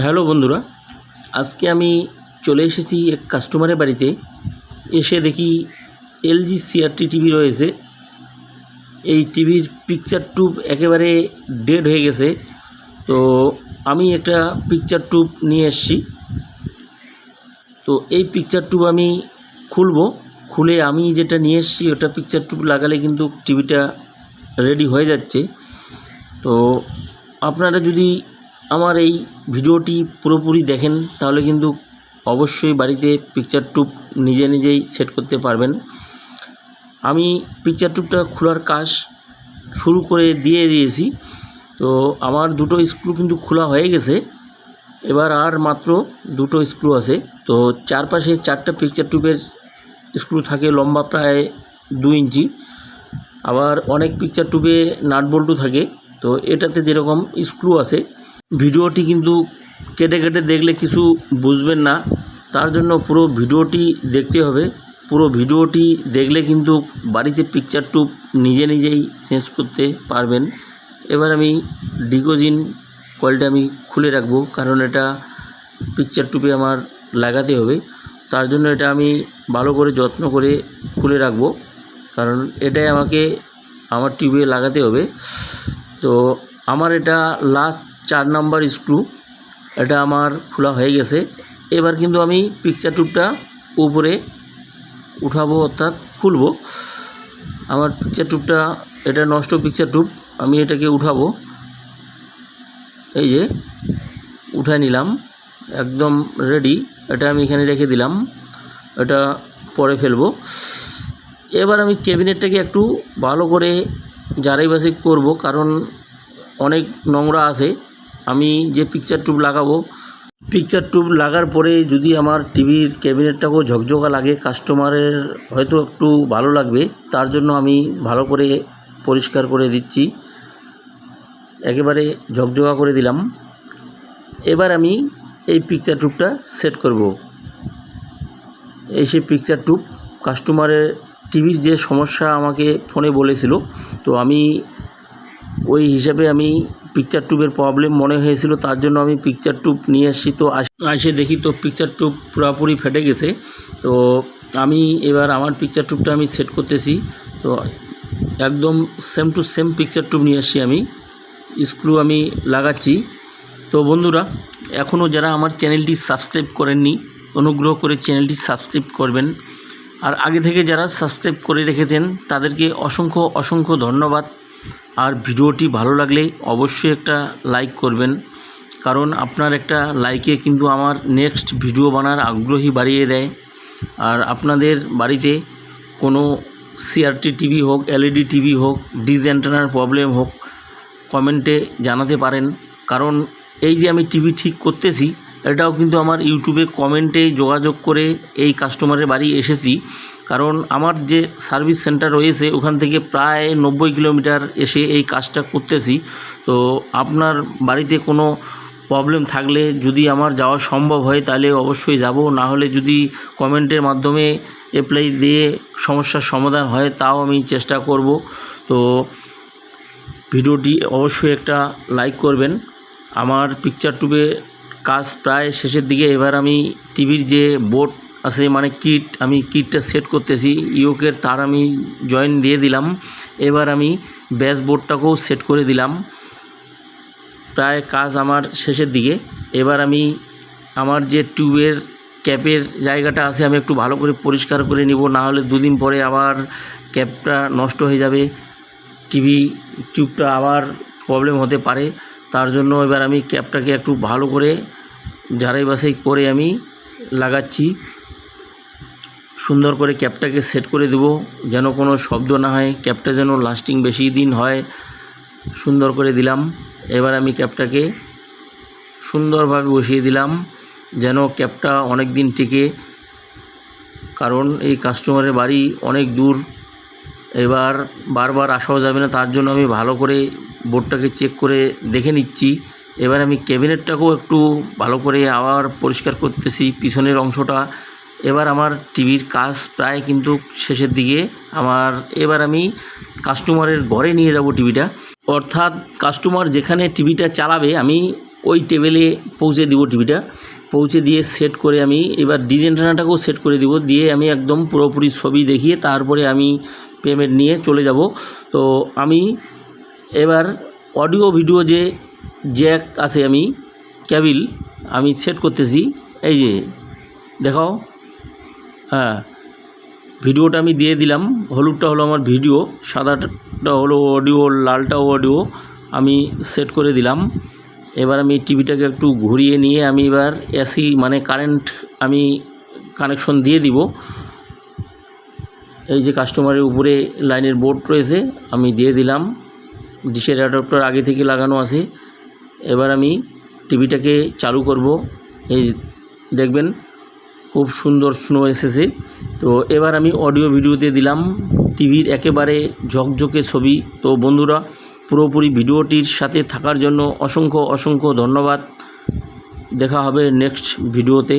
Hello বন্ধুরা, আজকে আমি চলে এসেছি এক কাস্টমারের বাড়িতে। এসে দেখি এলজি সিআরটি টিভি রয়েছে। এই টিভির পিকচার টিউব একেবারে ডেড হয়ে গেছে। তো আমি একটা পিকচার টিউব নিয়ে এসেছি। তো এই পিকচার টিউব আমি খুলে আমি যেটা নিয়ে এসেছি ওটা পিকচার টিউব লাগালে কিন্তু টিভিটা রেডি হয়ে যাচ্ছে। তো আপনারা যদি আমার এই ভিডিওটি পুরোপুরি দেখেন তাহলে কিন্তু অবশ্যই বাড়িতে পিকচার টিউব নিজেই সেট করতে পারবেন। আমি পিকচার টিউবটা খোলার কাজ শুরু করে দিয়েছি। তো আমার দুটো স্ক্রু কিন্তু খোলা হয়ে গেছে, এবার আর মাত্র দুটো স্ক্রু আছে। তো চারপাশে চারটা পিকচার টিউবের স্ক্রু থাকে, লম্বা প্রায় 2 ইঞ্চি। আবার অনেক পিকচার টিউবে নাট বল্টু থাকে। তো এটাতে যেরকম স্ক্রু আছে, ভিডিওটি কিন্তু কেটে দেখলে কিছু বুঝবেন না, তার জন্য পুরো ভিডিওটি দেখতে হবে। পুরো ভিডিওটি দেখলে কিন্তু বাড়িতে পিকচার টিউব নিজেই চেঞ্জ করতে পারবেন। এবার আমি ডিগোজিন কয়েলটা আমি খুলে রাখবো, কারণ এটা পিকচার টিউবে আমার লাগাতে হবে। তার জন্য এটা আমি ভালো করে যত্ন করে খুলে রাখবো, কারণ এটাই আমাকে আমার টিউবে লাগাতে হবে। তো আমার এটা লাস্ট 4 নাম্বার স্ক্রু, এটা আমার খোলা হয়ে গেছে। এবার কিন্তু আমি পিকচার টিউবটা উপরে উঠাবো, অর্থাৎ খুলবো। আমার পিকচার টিউবটা, এটা নষ্ট পিকচার টিউব, আমি এটাকে উঠাবো। এই যে উঠায় নিলাম, একদম রেডি। এটা আমি এখানে রেখে দিলাম, এটা পরে ফেলবো। এবার আমি ক্যাবিনেটটাকে একটু ভালো করে ঝাড়াই বাছাই করবো, কারণ অনেক নোংরা আছে। আমি যে পিকচার টিউব লাগাবো, পিকচার টিউব লাগার পরে যদি আমার টিভির ক্যাবিনেটটাকেও ঝকঝকা লাগে, কাস্টমারের হয়তো একটু ভালো লাগবে, তার জন্য আমি ভালো করে পরিষ্কার করে দিচ্ছি, একেবারে ঝকঝকা করে দিলাম। এবার আমি এই পিকচার টিউবটা সেট করব। এই সেই পিকচার টিউব, কাস্টমারের টিভির যে সমস্যা আমাকে ফোনে বলেছিল, তো আমি ওই হিসাবে আমি পিকচার টিউবের প্রবলেম মনে হয়েছিল, তার জন্য আমি পিকচার টিউব নিয়ে এসেছি। তো এসে দেখি তো পিকচার টিউব পুরোপুরি ফেটে গেছে। তো আমি এবার আমার পিকচার টিউবটা আমি সেট করতেছি। তো একদম same to same picture tube নিয়ে এসেছি, আমি স্ক্রু আমি লাগাচ্ছি। তো বন্ধুরা, এখনও যারা আমার চ্যানেলটি সাবস্ক্রাইব করেননি, অনুগ্রহ করে চ্যানেলটি সাবস্ক্রাইব করবেন। আর আগে থেকে যারা সাবস্ক্রাইব করে রেখেছেন তাদেরকে অসংখ্য ধন্যবাদ। আর ভিডিওটি ভালো লাগলে অবশ্যই একটা লাইক করবেন, কারণ আপনার একটা লাইকে কিন্তু আমার নেক্সট ভিডিও বানার আগ্রহী বাড়িয়ে দেয়। আর আপনাদের বাড়িতে কোনো সিআরটি টিভি হোক, এলইডি টিভি হোক, ডিশ অ্যান্টেনার প্রবলেম হোক, কমেন্টে জানাতে পারেন। কারণ এই যে আমি টিভি ঠিক করতেছি, এটাও কিন্তু আমার ইউটিউবে কমেন্টে যোগাযোগ করে এই কাস্টমারের বাড়ি এসেছি। কারণ আমার যে সার্ভিস সেন্টার রয়েছে ওখান থেকে প্রায় 90 কিলোমিটার এসে এই কাজটা করতেছি। তো আপনার বাড়িতে কোনো প্রবলেম থাকলে যদি আমার যাওয়া সম্ভব হয় তাহলে অবশ্যই যাব, না হলে যদি কমেন্টের মাধ্যমে অ্যাপ্লাই দিয়ে সমস্যার সমাধান হয় তাও আমি চেষ্টা করব। তো ভিডিওটি অবশ্যই একটা লাইক করবেন। আমার পিকচার টিউবে কাজ প্রায় শেষের দিকে। এবার আমি টিভির যে বোর্ড আছে, মানে কিট, আমি কিটটা সেট করতেছি। ইয়োকের তার আমি জয়েন দিয়ে দিলাম। এবার আমি ব্যাস বোর্ডটাকেও সেট করে দিলাম। প্রায় কাজ আমার শেষের দিকে। এবার আমি আমার যে টিউবের ক্যাপের জায়গাটা আছে আমি একটু ভালো করে পরিষ্কার করে নিব, না হলে 2 দিন পরে আবার ক্যাপটা নষ্ট হয়ে যাবে, টিউবটা আবার প্রবলেম হতে পারে। তার জন্য এবার আমি ক্যাপটাকে একটু ভালো করে ঝাড়াই বাছাই করে আমি লাগাচ্ছি। সুন্দর করে ক্যাপটাকে সেট করে দেব, যেন কোনো শব্দ না হয়, ক্যাপটা যেন লাস্টিং বেশি দিন হয়। সুন্দর করে দিলাম। এবার আমি ক্যাপটাকে সুন্দরভাবে বসিয়ে দিলাম, যেন ক্যাপটা অনেক দিন টিকে। কারণ এই কাস্টমারের বাড়ি অনেক দূর, এবার বারবার আসাও যাবে না, তার জন্য আমি ভালো করে বোর্ডটাকে চেক করে দেখে নিচ্ছি। এবার আমি ক্যাবিনেটটাকেও একটু ভালো করে আবার পরিষ্কার করতেছি, পিছনের অংশটা। এবার আমার টিভির কাজ প্রায় কিন্তু শেষের দিকে আমার। এবার আমি কাস্টমারের ঘরে নিয়ে যাব টিভিটা, অর্থাৎ কাস্টমার যেখানে টিভিটা চালাবে আমি ওই টেবিলে পৌঁছে দিব টিভিটা, পৌঁছে দিয়ে সেট করে আমি এবার ডিজাইনটাকেও সেট করে দিব, দিয়ে আমি একদম পুরোপুরি ছবি দেখিয়ে তারপরে আমি পেমেন্ট নিয়ে চলে যাব। তো আমি এবার অডিও ভিডিও যে জ্যাক আছে আমি কেবিল আমি সেট করতেছি। এই যে দেখাও, হ্যাঁ ভিডিওটা আমি দিয়ে দিলাম। হলুদটা হলো আমার ভিডিও, সাদাটা হলো অডিও, লালটাও অডিও। আমি সেট করে দিলাম। এবার আমি টিভিটাকে একটু ঘুরিয়ে নিয়ে আমি এবার এসি মানে কারেন্ট আমি কানেকশন দিয়ে দিব। এই যে কাস্টমারের উপরে লাইনের বোর্ড রয়েছে, আমি দিয়ে দিলাম। ডিশের অ্যাডাপ্টার আগে থেকে লাগানো আছে। এবার আমি টিভিটাকে চালু করব। এই দেখবেন খুব সুন্দর স্নো এসেছে। তো এবার আমি অডিও ভিডিওতে দিলাম টিভির একেবারে ঝকঝকে ছবি। তো বন্ধুরা, পুরোপুরি ভিডিওটির সাথে থাকার জন্য অসংখ্য অসংখ্য ধন্যবাদ। দেখা হবে নেক্সট ভিডিওতে।